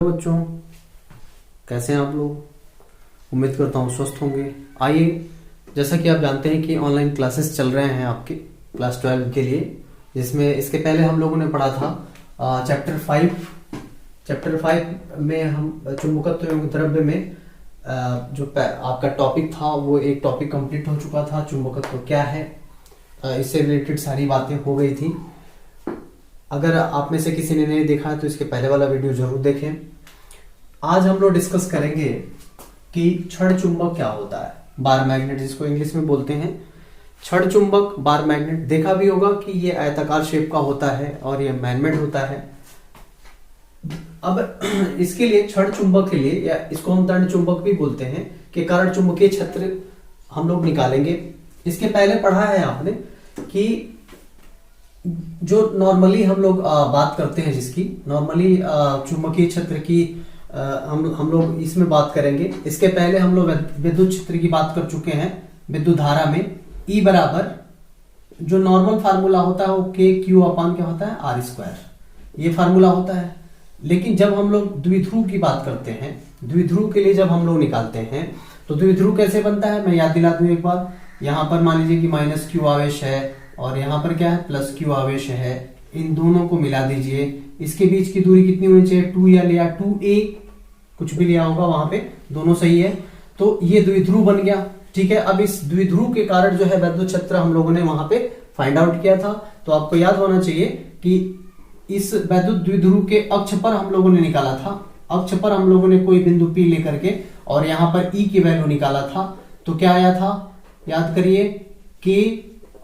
बच्चों, कैसे हैं आप लोग। उम्मीद करता हूँ स्वस्थ होंगे। आइए, जैसा कि आप जानते हैं कि ऑनलाइन क्लासेस चल रहे हैं आपके क्लास 12 के लिए, जिसमें इसके पहले हम लोगों ने पढ़ा था चैप्टर 5 में हम चुंबकत्व एवं द्रव्य में जो आपका टॉपिक था वो एक टॉपिक कंप्लीट हो चुका था। चुंबकत्व क्या है, इससे रिलेटेड सारी बातें हो गई थी। अगर आप में से किसी ने नहीं देखा है तो इसके पहले वाला वीडियो जरूर देखें। आज हम लोग डिस्कस करेंगे कि क्षण चुंबक क्या होता है, बार मैग्नेट जिसको इंग्लिश में बोलते हैं। क्षण चुंबक, बार मैग्नेट देखा भी होगा कि ये आयताकार शेप का होता है और ये मैनमेड होता है। अब इसके लिए क्षण चुंबक के लिए, या इसको हम दंड चुंबक भी बोलते हैं, कि कारण चुंबकीय क्षेत्र हम लोग निकालेंगे। इसके पहले पढ़ा है आपने कि जो नॉर्मली हम लोग बात करते हैं, जिसकी नॉर्मली चुंबकीय क्षेत्र की हम लोग इसमें बात करेंगे। इसके पहले हम लोग विद्युत क्षेत्र की बात कर चुके हैं। विद्युत धारा में E बराबर जो नॉर्मल फार्मूला होता है वो KQ अपान क्या होता है, R², ये फार्मूला होता है। लेकिन जब हम लोग द्विध्रुव की बात करते हैं, द्विध्रुव के लिए जब हम लोग निकालते हैं तो द्विध्रुव कैसे बनता है, मैं याद दिला दूं एक बार। यहां पर मान लीजिए कि -Q आवेश है और यहाँ पर क्या है, +Q आवेश है। इन दोनों को मिला दीजिए। इसके बीच की दूरी कितनी होनी चाहिए, 2L या 2A, कुछ भी लिया होगा वहां पे, दोनों सही है। तो ये द्विध्रुव बन गया, ठीक है। अब इस द्विध्रुव के कारण जो है विद्युत क्षेत्र हम लोगों ने वहां पे फाइंड आउट किया था। तो आपको याद होना चाहिए कि इस विद्युत द्विध्रुव के अक्ष पर हम लोगों ने निकाला था। अक्ष पर हम लोगों ने कोई बिंदु P लेकर के और यहाँ पर E की वैल्यू निकाला था। तो क्या आया था, याद करिए, K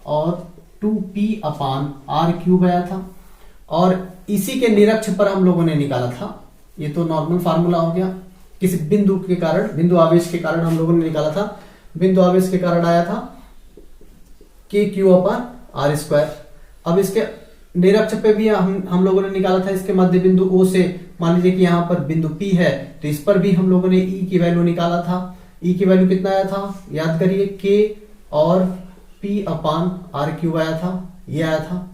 और 2P अपान R³ आया था। और इसी के निरक्ष पर हम लोगों ने निकाला था, ये तो नॉर्मल फार्मूला हो गया। किसी बिंदु के कारण, बिंदु आवेश के कारण हम लोगों ने निकाला था। बिंदु आवेश के कारण आया था KQ अपान R²। अब इसके निरक्ष पे भी हम लोगों ने निकाला था, इसके मध्य बिंदु O से। मान लीजिए कि यहाँ पर बिंदु P है तो इस पर भी हम लोगों ने E की वैल्यू निकाला था। E की वैल्यू कितना आया था, याद करिए, K और P अपान R³ आया था, ये आया था,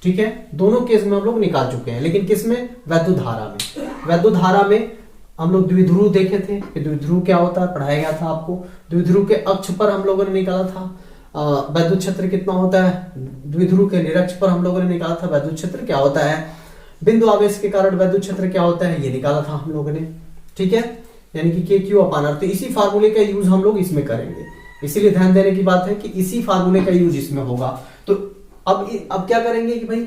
ठीक है। दोनों केस में हम लोग निकाल चुके हैं। लेकिन किस में, विद्युत धारा में। विद्युत धारा में हम लोग द्विध्रुव देखे थे कि द्विध्रुव क्या होता है, पढ़ाया गया था आपको। द्विध्रुव के अक्ष पर हम लोगों ने निकाला था विद्युत क्षेत्र कितना होता है। द्विध्रुव के निरक्ष पर हम लोगों ने निकाला था विद्युत क्षेत्र क्या होता है। बिंदु आवेश के कारण विद्युत क्षेत्र क्या होता है, ये निकाला था हम लोगों ने, ठीक है। यानी कि KQ अपान R। तो इसी फार्मूले का यूज हम लोग इसमें करेंगे। इसीलिए ध्यान देने की बात है कि इसी फार्मूले का यूज इसमें होगा। तो अब क्या करेंगे कि भाई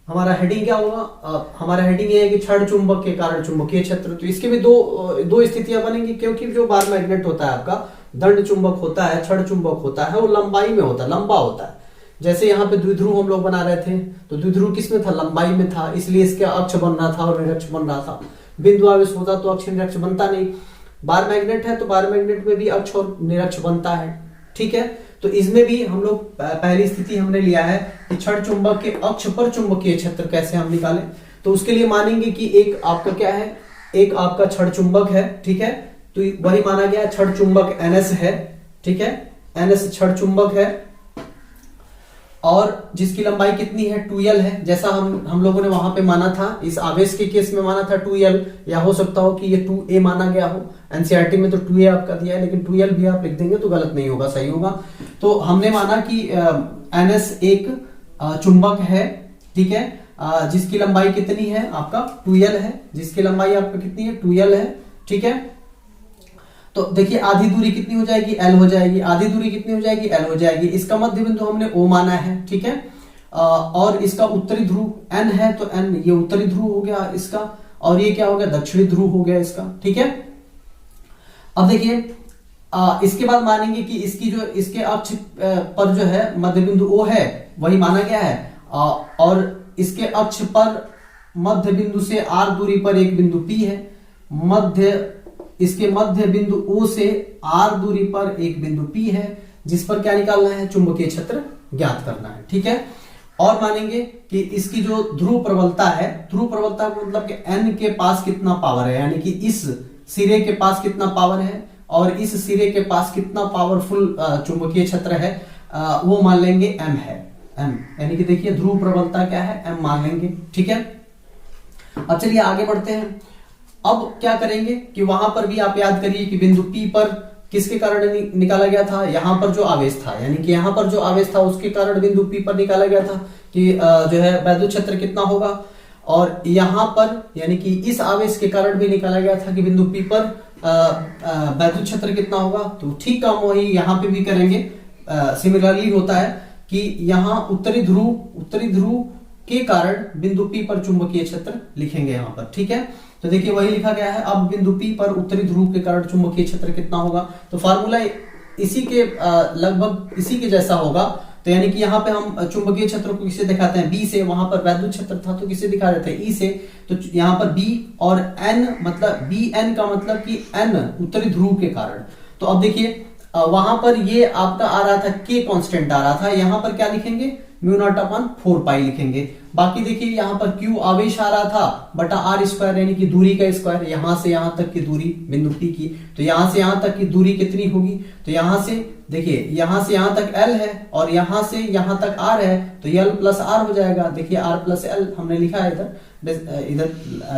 हमारा हेडिंग क्या होगा, हमारा हेडिंग ये है कि क्षण चुंबक के कारण चुंबकीय क्षेत्र। तो इसके भी दो स्थितियां बनेंगी, क्योंकि जो बार मैग्नेट होता है आपका, दंड चुंबक होता है, क्षण चुंबक होता है, वो लंबाई में होता है, लंबा होता है। जैसे यहाँ पे द्विध्रुव हम लोग बना रहे थे तो द्विध्रुव किस में था, लंबाई में था, इसलिए इसके अक्ष बन रहा था और निरक्ष बन रहा था। बिंदु आवेश होता तो अक्ष निरक्ष बनता नहीं। बार मैग्नेट है तो बार मैग्नेट में भी अक्ष और निरक्ष बनता है, ठीक है। तो इसमें भी हम लोग पहली स्थिति हमने लिया है कि क्षण चुंबक के अक्ष पर चुंबकीय क्षेत्र कैसे हम निकालें। तो उसके लिए मानेंगे कि एक आपका क्या है, एक आपका क्षण चुंबक है, ठीक है। तो वही माना गया क्षण चुंबक NS है, ठीक है। NS क्षण चुंबक है और जिसकी लंबाई कितनी है, 2L है। जैसा हम लोगों ने वहां पे माना था, इस आवेश के केस में माना था 2L, या हो सकता हो कि ये 2A माना गया हो। NCERT में तो 2A आपका दिया है, लेकिन 2L भी आप लिख देंगे तो गलत नहीं होगा, सही होगा। तो हमने माना कि NS एक चुंबक है, ठीक है, जिसकी लंबाई कितनी है आपका, 2L है। जिसकी लंबाई आपका कितनी है, 2L है, ठीक है। तो देखिए आधी दूरी कितनी हो जाएगी, L हो जाएगी। आधी दूरी कितनी हो जाएगी, L हो जाएगी। इसका मध्य बिंदु हमने O माना है, ठीक है। और इसका उत्तरी ध्रुव N है तो N ये उत्तरी ध्रुव हो गया इसका, और ये क्या हो गया, दक्षिणी ध्रुव हो गया इसका, ठीक है। अब देखिए इसके बाद मानेंगे कि इसकी जो इसके अक्ष पर जो है मध्य बिंदु O है वही माना गया है, और इसके अक्ष पर मध्य बिंदु से R दूरी पर एक बिंदु P है। इसके मध्य बिंदु O से R दूरी पर एक बिंदु P है, जिस पर क्या निकालना है, चुंबकीय क्षेत्र ज्ञात करना है, ठीक है। और मानेंगे कि इसकी जो ध्रुव प्रबलता है, ध्रुव प्रबलता मतलब कि N के पास कितना पावर है, यानी कि इस सिरे के पास कितना पावर है और इस सिरे के पास कितना पावरफुल चुंबकीय क्षेत्र है, वो मान लेंगे M है, M। यानी कि देखिए ध्रुव प्रबलता क्या है, M मान लेंगे, ठीक है। अब चलिए आगे बढ़ते हैं। अब क्या करेंगे कि वहां पर भी आप याद करिए कि बिंदु P पर किसके कारण निकाला गया था, यहां पर जो आवेश था, यानी कि यहां पर जो आवेश था उसके कारण बिंदु P पर निकाला गया था कि जो है वैद्युत क्षेत्र कितना होगा, और यहां पर यानी कि इस आवेश के कारण भी निकाला गया था कि बिंदु P पर वैद्युत क्षेत्र कितना होगा। तो ठीक काम वही यहां पे भी करेंगे। सिमिलरली होता है कि यहाँ उत्तरी ध्रुव के कारण बिंदु P पर चुंबकीय क्षेत्र लिखेंगे यहाँ पर, ठीक है। तो देखिए वही लिखा गया है। अब बिंदु P पर उत्तरी ध्रुव के कारण चुंबकीय क्षेत्र कितना होगा, तो फार्मूला इसी के लगभग इसी के जैसा होगा। तो यानी कि यहाँ पे हम चुंबकीय क्षेत्र को किसे दिखाते हैं, B से, वहां पर वैद्युत क्षेत्र था तो किसे दिखा देते हैं, E से। तो यहाँ पर B और N मतलब BN का मतलब कि N उत्तरी ध्रुव के कारण। तो अब देखिए वहां पर ये आपका आ रहा था K कांस्टेंट आ रहा था, यहां पर क्या लिखेंगे, μ0/4π लिखेंगे। बाकी देखिए यहाँ पर Q आवेश आ रहा था बटा r² यानी कि दूरी का स्क्वायर, यहां से यहां तक की दूरी बिंदु P की। तो यहां से यहां तक की दूरी कितनी होगी, तो यहां से देखिए यहां से यहां तक L है और यहां से यहां तक R है, तो L प्लस R हो जाएगा। देखिए R प्लस L हमने लिखा है इधर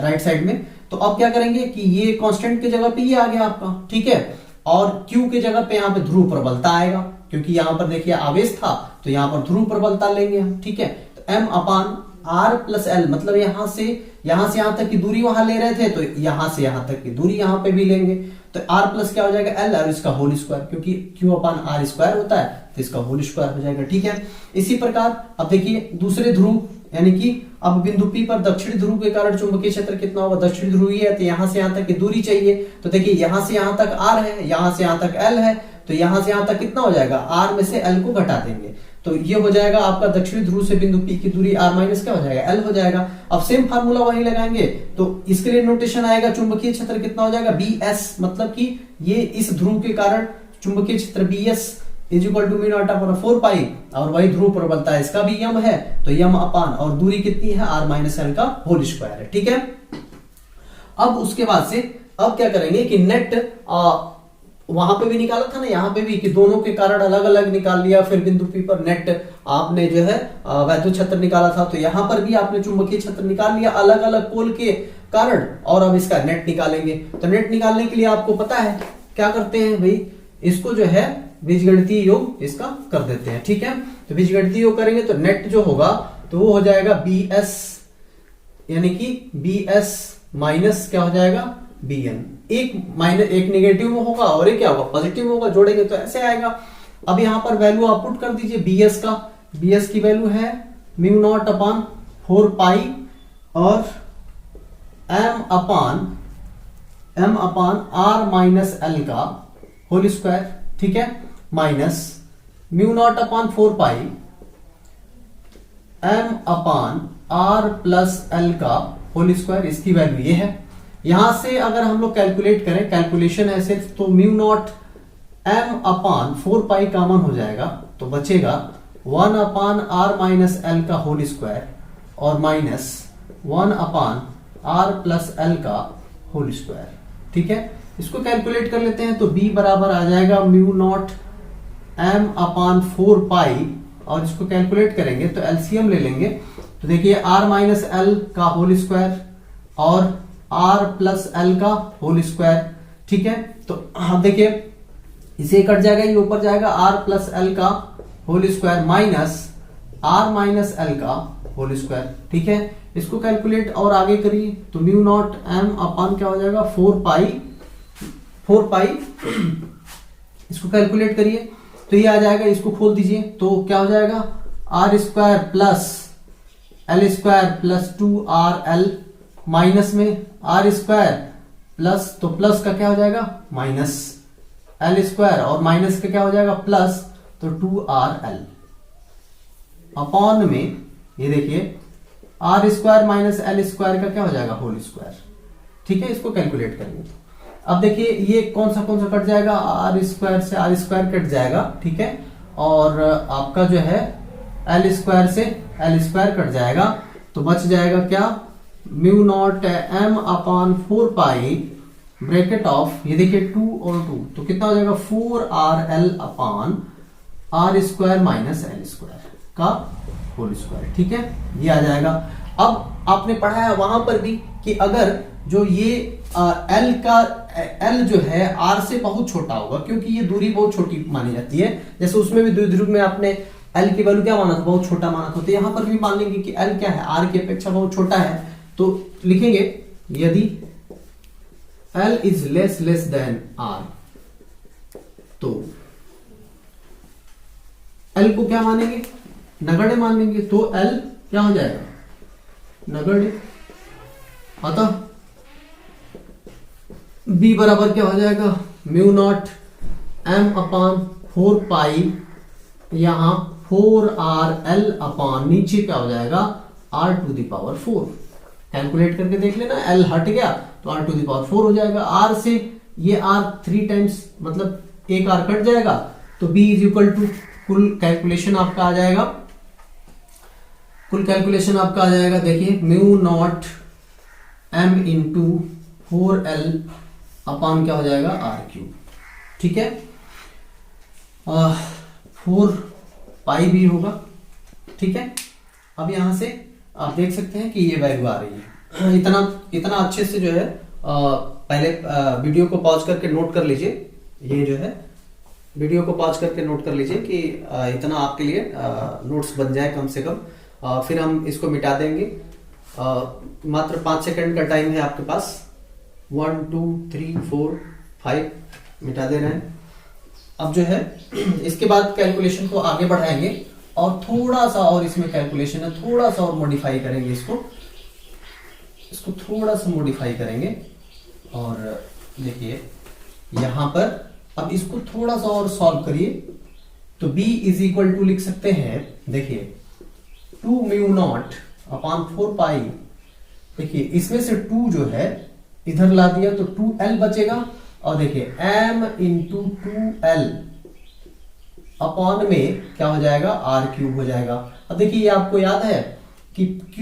राइट साइड में। तो अब क्या करेंगे कि ये कांस्टेंट की जगह पे ये आ गया आपका, ठीक है, और Q की जगह पे यहाँ पे ध्रुव प्रबलता आएगा, क्योंकि यहाँ पर देखिए आवेश था तो यहाँ पर ध्रुव प्रबलता लेंगे हम, ठीक है। तो M/R प्लस L मतलब यहां से यहां तक की दूरी वहां ले रहे थे, तो यहां से यहां तक की दूरी यहां पे भी लेंगे। तो R प्लस क्या हो जाएगा L और इसका होल स्क्वायर, क्योंकि Q/R² होता है तो इसका होल स्क्वायर हो जाएगा, ठीक है। इसी प्रकार अब देखिए दूसरे ध्रुव यानी कि अब बिंदु P पर दक्षिणी ध्रुव के कारण चुंबकीय क्षेत्र कितना होगा, दक्षिणी ध्रुव है तो यहां से यहां तक की दूरी चाहिए। तो देखिए यहां से यहां तक R है, यहां से यहां तक L है, तो यहां से यहां तक कितना हो जाएगा, R में से L को घटा देंगे तो ये हो जाएगा आपका दक्षिणी ध्रुव से बिंदु P की दूरी R माइनस क्या हो जाएगा, L हो जाएगा। अब सेम फार्मूला वही लगाएंगे तो इसके लिए नोटेशन आएगा चुंबकीय क्षेत्र कितना हो जाएगा, BS मतलब कि ये इस ध्रुव के कारण चुंबकीय क्षेत्र BS इक्वल टू μ0/4π, और वही ध्रुव प्रबलता है इसका भी यम है तो यम अपान, और दूरी कितनी है R माइनस L का होल स्क्वायर है, ठीक है। अब उसके बाद से अब क्या करेंगे कि नेट वहां पे भी निकाला था ना, यहाँ पे भी कि दोनों के कारण अलग अलग निकाल लिया, फिर बिंदु P पर नेट आपने जो है वैद्युत क्षेत्र निकाला था, तो यहाँ पर भी आपने चुंबकीय क्षेत्र निकाल लिया अलग अलग पोल के कारण, और अब इसका नेट निकालेंगे। तो नेट निकालने के लिए आपको पता है क्या करते हैं भाई, इसको जो है बीजगणितीय योग इसका कर देते हैं, ठीक है। तो बीजगणितीय योग करेंगे तो नेट जो होगा तो वो हो जाएगा BS यानी कि BS माइनस क्या हो जाएगा BN, एक माइनस एक नेगेटिव में होगा और एक क्या होगा पॉजिटिव में होगा, जोड़ेंगे तो ऐसे आएगा। अब यहां पर वैल्यू आप पुट कर दीजिए BS का, BS की वैल्यू है μ0/4π और M/R माइनस L का होल स्क्वायर, ठीक है, माइनस μ0/4π M/R प्लस L का होल स्क्वायर, इसकी वैल्यू ये है। यहां से अगर हम लोग कैलकुलेट करें, कैलकुलेशन है सिर्फ, तो μ0 M/4π कॉमन हो जाएगा तो बचेगा 1/R माइनस L का होल स्क्वायर और माइनस 1/R प्लस L का होल स्क्वायर, ठीक है। इसको कैलकुलेट कर लेते हैं तो B बराबर आ जाएगा μ0 M/4π, और इसको कैलकुलेट करेंगे तो एलसीएम ले लेंगे तो देखिए R माइनस L का होल स्क्वायर और R प्लस L का होल स्क्वायर, ठीक है। तो अब देखिए इसे कट जाएगा, ये ऊपर जाएगा R प्लस L का whole square minus R minus L का होल स्क्वायर, ठीक है। इसको कैलकुलेट और आगे करिए तो μ0 M/, क्या हो जाएगा 4π इसको कैलकुलेट करिए तो ये आ जाएगा, इसको खोल दीजिए तो क्या हो जाएगा R² plus L² plus 2RL minus में R² प्लस, तो प्लस का क्या हो जाएगा माइनस L² और माइनस का क्या हो जाएगा प्लस, तो 2RL अपॉन में ये देखिए R² माइनस L² का क्या हो जाएगा होल स्क्वायर, ठीक है। इसको कैलकुलेट करेंगे अब देखिए ये कौन सा कट जाएगा, R² से R² कट जाएगा, ठीक है, और आपका जो है L² से L² कट जाएगा तो बच जाएगा क्या μ0 M/4π ब्रैकेट ऑफ, ये देखिए 2 और 2 तो कितना हो जाएगा 4RL अपान R² माइनस L² का होल स्क्वायर, ठीक है, ये आ जाएगा। अब आपने पढ़ा है वहां पर भी कि अगर जो ये एल का एल जो है आर से बहुत छोटा होगा, क्योंकि ये दूरी बहुत छोटी मानी जाती है। जैसे उसमें भी द्विध्रुव में आपने एल की वैल्यू क्या माना था, बहुत छोटा माना था, तो यहां पर भी मान लेंगे कि एल क्या है, आर की अपेक्षा बहुत छोटा है। तो लिखेंगे यदि L is less than R, तो एल को क्या मानेंगे, नगण्य मान लेंगे, तो एल क्या हो जाएगा, नगण्य। अतः बी बराबर क्या हो जाएगा, म्यू नॉट एम अपान 4 पाई, यहां 4RL अपान नीचे क्या हो जाएगा R⁴। कैलकुलेट करके देख लेना, L हट गया तो R⁴ हो जाएगा। R से ये R 3 टाइम्स मतलब एक R कट जाएगा, तो B इज इक्वल टू कुल कैलकुलेशन आपका आ जाएगा, कुल कैलकुलेशन आपका आ जाएगा, देखिए mu naught M into 4L अपान क्या हो जाएगा R³। ठीक है, 4 पाई भी होगा। ठीक है, अब यहां से आप देख सकते हैं कि ये वैल्यू आ रही है। इतना अच्छे से जो है पहले वीडियो को पॉज करके नोट कर लीजिए, ये जो है वीडियो को पॉज करके नोट कर लीजिए कि इतना आपके लिए नोट्स बन जाए कम से कम। फिर हम इसको मिटा देंगे, मात्र 5 सेकंड का टाइम है आपके पास। 1 2 3 4 5 मिटा दे रहे हैं। अब जो है इसके बाद कैलकुलेशन को आगे बढ़ाएंगे और थोड़ा सा और इसमें कैलकुलेशन है, थोड़ा सा और मॉडिफाई करेंगे, इसको थोड़ा सा मॉडिफाई करेंगे। और देखिए यहां पर अब इसको थोड़ा सा और सॉल्व करिए, तो b इज इक्वल टू लिख सकते हैं, देखिए 2 म्यू नॉट अपान 4 पाई। देखिए इसमें से 2 जो है इधर ला दिया तो 2L बचेगा, और देखिए m इंटू 2L अपॉन में क्या हो जाएगा R³ हो जाएगा। अब देखिए ये आपको याद है कि Q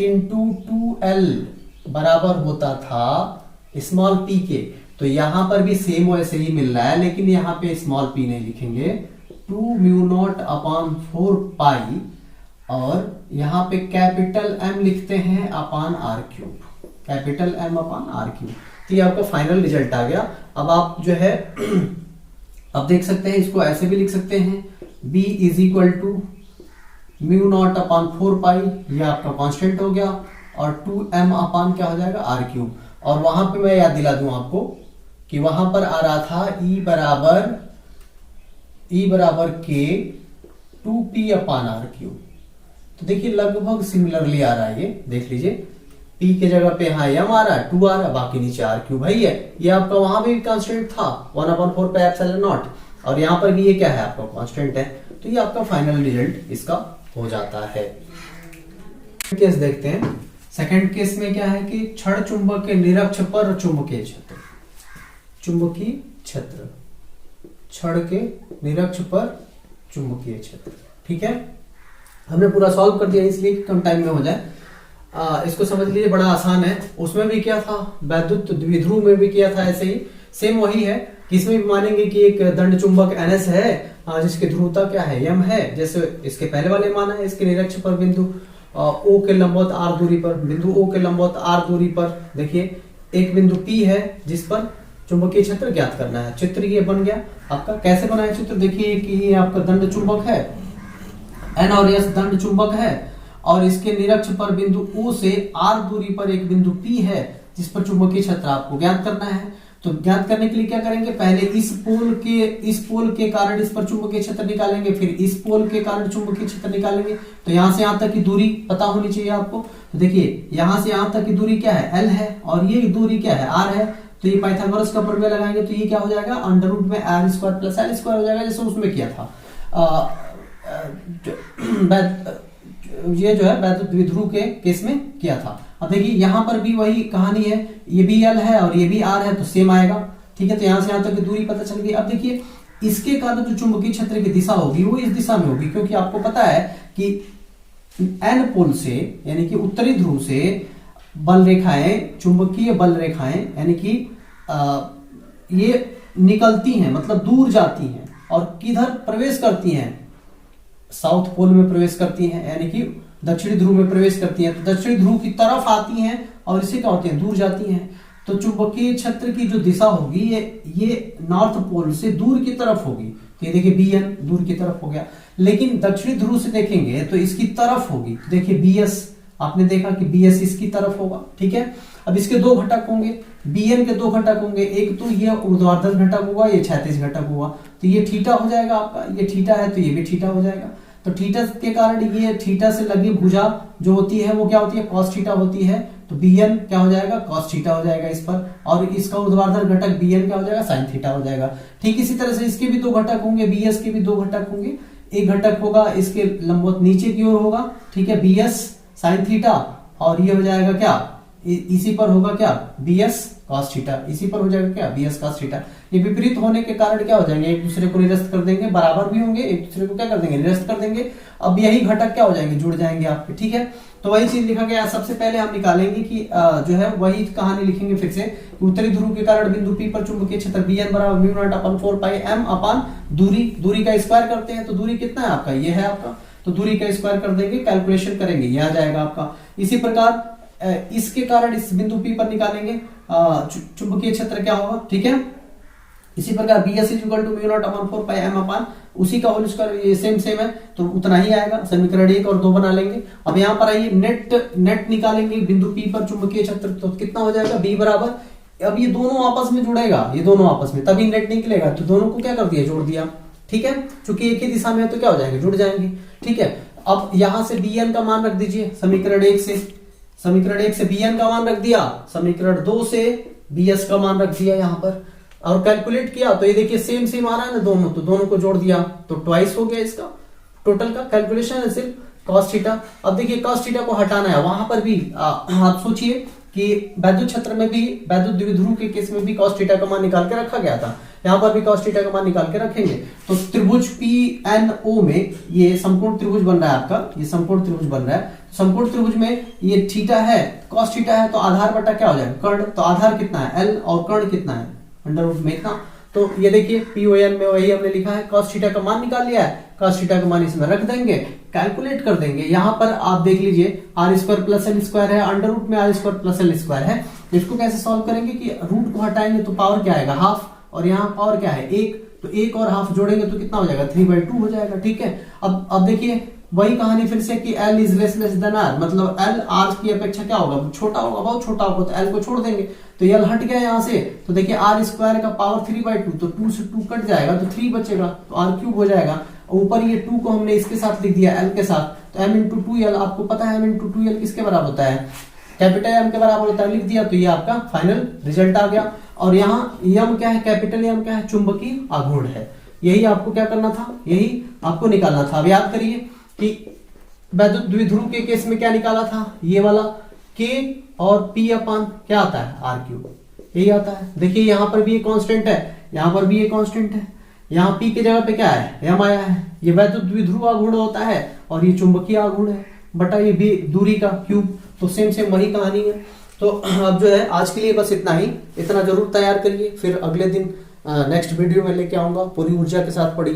इंटू 2L बराबर होता था स्मॉल p के, तो यहां पर भी सेम वैसे ही मिल रहा है, लेकिन यहां पे स्मॉल p नहीं लिखेंगे, 2 म्यू नॉट अपॉन 4 पाई, और यहां पे कैपिटल M लिखते हैं अपान R³, कैपिटल M अपान R³। तो ये आपका फाइनल रिजल्ट आ गया। अब आप जो है अब देख सकते हैं, इसको ऐसे भी लिख सकते हैं, b is equal to mu naught upon 4 pi, ये आपका कांस्टेंट हो गया, और 2m अपान क्या हो जाएगा R³। और वहां पे मैं याद दिला दूं आपको कि वहां पर आ रहा था E बराबर k 2p अपान R³। तो देखिए लगभग सिमिलरली आ रहा है, ये देख लीजिए, p के जगह पे यहाँ m आ रहा है, 2 आ रहा है, बाकी नीचे R³ है। ये आपका वहां भी कांस्टेंट था 1/4 पाई एप्सिलॉन नॉट, और यहाँ पर भी ये क्या है आपका कांस्टेंट है। तो ये आपका फाइनल रिजल्ट इसका हो जाता है। केस देखते हैं। सेकंड केस में क्या है कि क्षण चुंबक के निरक्ष पर चुंबकीय क्षेत्र, चुंबकीय क्षेत्र, क्षण के निरक्ष पर चुंबकीय क्षेत्र। ठीक है, हमने पूरा सॉल्व कर दिया इसलिए कम टाइम में हो जाए। इसको समझ लीजिए, बड़ा आसान है। उसमें भी क्या था, वैद्युत द्विध्रुव में भी किया था ऐसे ही, सेम वही है कि इसमें भी मानेंगे कि एक दंड चुंबक NS है जिसकी ध्रुवता क्या है m है, जैसे इसके पहले वाले माना है। इसके निरक्ष पर बिंदु O के लंबवत r दूरी पर, बिंदु O के लंबवत r दूरी पर देखिए एक बिंदु P है जिस पर चुंबकीय क्षेत्र ज्ञात करना है। चित्र ये बन गया आपका। कैसे बना है चित्र, देखिए कि ये आपका दंड चुंबक है, N और S दंड चुंबक है, और इसके निरक्ष पर बिंदु O से r दूरी पर एक बिंदु P है जिस पर चुंबकीय क्षेत्र आपको ज्ञात करना है। तो ज्ञात करने के लिए क्या करेंगे, पहले इस पोल के कारण इस पर चुंबकीय क्षेत्र निकालेंगे, फिर इस पोल के कारण चुंबकीय क्षेत्र निकालेंगे। तो यहां से यहां तक की दूरी पता होनी चाहिए आपको। तो देखिए यहां से यहां तक की दूरी क्या है, L है, और ये दूरी क्या है, R है। तो ये पाइथागोरस का प्रमेय लगाएंगे तो ये क्या हो जाएगा, अंडर रूट में r² प्लस l² हो जाएगा, जैसे उसमें किया था। ये जो है वैद्युत द्विध्रुव के केस में किया था। अब देखिए यहां पर भी वही कहानी है, ये भी L है और ये भी R है, तो सेम आएगा। ठीक है, तो यहां से यहां तक की दूरी पता चल गई। अब देखिए इसके कारण जो चुंबकीय क्षेत्र की दिशा होगी वो इस दिशा में होगी, क्योंकि आपको पता है कि N पोल से यानी कि उत्तरी ध्रुव से बल रेखाएं, चुंबकीय बल रेखाएं यानी कि ये निकलती हैं, मतलब दूर जाती हैं, और किधर प्रवेश करती हैं, साउथ पोल में प्रवेश करती हैं, यानी कि दक्षिणी ध्रुव में प्रवेश करती हैं। तो दक्षिणी ध्रुव की तरफ आती हैं और इससे क्या होती हैं, दूर जाती हैं। तो चुंबकीय क्षेत्र की जो दिशा होगी ये नॉर्थ पोल से दूर की तरफ होगी। तो ये देखिए BN दूर की तरफ हो गया, लेकिन दक्षिणी ध्रुव से देखेंगे तो इसकी तरफ होगी। देखिए BS, आपने देखा कि BS इसकी तरफ होगा, ठीक है। अब इसके दो घटक होंगे, BN के दो घटक होंगे, एक तो ये ऊर्ध्वाधर घटक होगा, ये क्षैतिज घटक होगा। तो ये थीटा हो जाएगा आपका, ये थीटा है तो ये भी थीटा हो जाएगा। तो थीटा के कारण ये थीटा से लगी भुजा जो होती है वो क्या होती है, cos थीटा होती है। तो BN क्या हो जाएगा, cos थीटा हो जाएगा इस पर, और इसका ऊर्ध्वाधर घटक BN क्या हो जाएगा, sin थीटा हो जाएगा। ठीक इसी तरह से इसके भी दो घटक होंगे, BS के भी दो घटक होंगे। एक घटक होगा इसके लंबवत नीचे की ओर होगा, ठीक है, BS sin थीटा, और ये हो जाएगा क्या, इसी पर होगा क्या, BS cos थीटा, इसी पर हो जाएगा क्या, BS cos थीटा। ये विपरीत होने के कारण क्या हो जाएंगे, एक दूसरे को निरस्त कर देंगे, बराबर भी होंगे, एक दूसरे को क्या कर देंगे, निरस्त कर देंगे। अब यही घटक क्या हो जाएंगे, जुड़ जाएंगे आपके, ठीक है। तो वही चीज लिखा गया। सबसे पहले हम निकालेंगे कि जो है वही कहानी लिखेंगे फिर से। उत्तरी ध्रुव के कारण बिंदु P पर चुंबकीय क्षेत्र BN बराबर μ0/4πm अपान दूरी का स्क्वायर करते हैं। तो दूरी कितना है आपका, ये है आपका, तो दूरी का स्क्वायर कर देंगे, कैलकुलेशन करेंगे, ये आ जाएगा आपका। इसी प्रकार इसके कारण इस बिंदु P पर निकालेंगे चुंबकीय क्षेत्र क्या होगा, ठीक है। इसी प्रकार BS = μ0/4πm अपान उसी का होल स्क्वायर, ये सेम है तो उतना ही आएगा। समीकरण 1 और 2 बना लेंगे। अब यहाँ पर आइए नेट निकालेंगे बिंदु P पर चुंबकीय क्षेत्र, तो कितना हो जाएगा, B बराबर, अब ये दोनों आपस में जुड़ेगा, ये दोनों आपस में, तभी नेट निकलेगा। तो दोनों को क्या कर दिया, जोड़ दिया, ठीक है। चूंकि एक ही दिशा में है तो क्या हो जाएंगे, जुड़ जाएंगे, ठीक है। अब यहां से BN का मान रख दीजिए समीकरण 1 से, समीकरण 1 से BN का मान रख दिया, समीकरण 2 से BS का मान रख दिया यहाँ पर, और कैलकुलेट किया तो ये देखिए सेम आ रहा है ना दोनों, तो दोनों को जोड़ दिया तो ट्वाइस हो गया इसका टोटल का कैलकुलेशन है सिर्फ cos थीटा। अब देखिए cos थीटा को हटाना है, वहां पर भी आप सोचिए कि वैद्युत क्षेत्र में भी, वैद्युत द्विध्रुव के केस में भी cos थीटा का मान निकाल के रखा गया था, यहाँ पर भी cos थीटा का मान निकाल के रखेंगे। तो त्रिभुज PNO में ये समकोण त्रिभुज बन रहा है आपका, ये समकोण त्रिभुज बन रहा है। समकोण त्रिभुज में ये थीटा है, cos थीटा है, तो आधार बटा क्या हो जाएगा, कर्ण। तो आधार कितना है L और कर्ण कितना है अंडर में इतना। तो ये देखिए PON में वही हमने लिखा है, cos थीटा का मान निकाल लिया है, cos थीटा का मान इसमें रख देंगे, कैलकुलेट कर देंगे। यहाँ पर आप देख लीजिए r² + l² है, अंडर रूट में r² + l² है। इसको कैसे सॉल्व करेंगे कि रूट को हटाएंगे तो पावर क्या आएगा, हाफ, और यहाँ पावर क्या है 1, तो 1 और हाफ जोड़ेंगे तो कितना हो जाएगा, 3/2 हो जाएगा, ठीक है। अब देखिए वही कहानी फिर से कि L = r, मतलब L R की अपेक्षा क्या होगा, छोटा होगा, बहुत छोटा होगा, तो L को छोड़ देंगे। तो L हट गया यहाँ से, तो देखिए r² का पावर 3/2, तो 2 से 2 कट जाएगा तो 3 बचेगा, तो r³ हो जाएगा। ऊपर ये 2 को हमने इसके साथ लिख दिया L के साथ, तो m × 2l, आपको पता है m × 2l किसके बराबर होता है, कैपिटल M के बराबर होता है, लिख दिया। तो ये आपका फाइनल रिजल्ट आ गया। और यहाँ M क्या है, कैपिटल M क्या है, चुंबकीय आघूर्ण है। यही आपको क्या करना था, यही आपको निकालना था। अब याद करिए कि वैद्युत द्विध्रुव के केस में क्या निकाला था, ये वाला K और P अपान क्या आता है, r³, यही आता है। देखिए यहाँ पर भी ये कांस्टेंट है, यहाँ पर भी ये कांस्टेंट है, यहाँ P की जगह पे क्या है, M आया है। ये वैद्युत द्विध्रुव आघूर्ण होता है और ये चुंबकीय आघूर्ण है, बटा ये भी दूरी का क्यूब, तो सेम वही कहानी है। तो अब जो है आज के लिए बस इतना ही, इतना जरूर तैयार करिए, फिर अगले दिन नेक्स्ट वीडियो में लेके आऊंगा, पूरी ऊर्जा के साथ पढ़िए।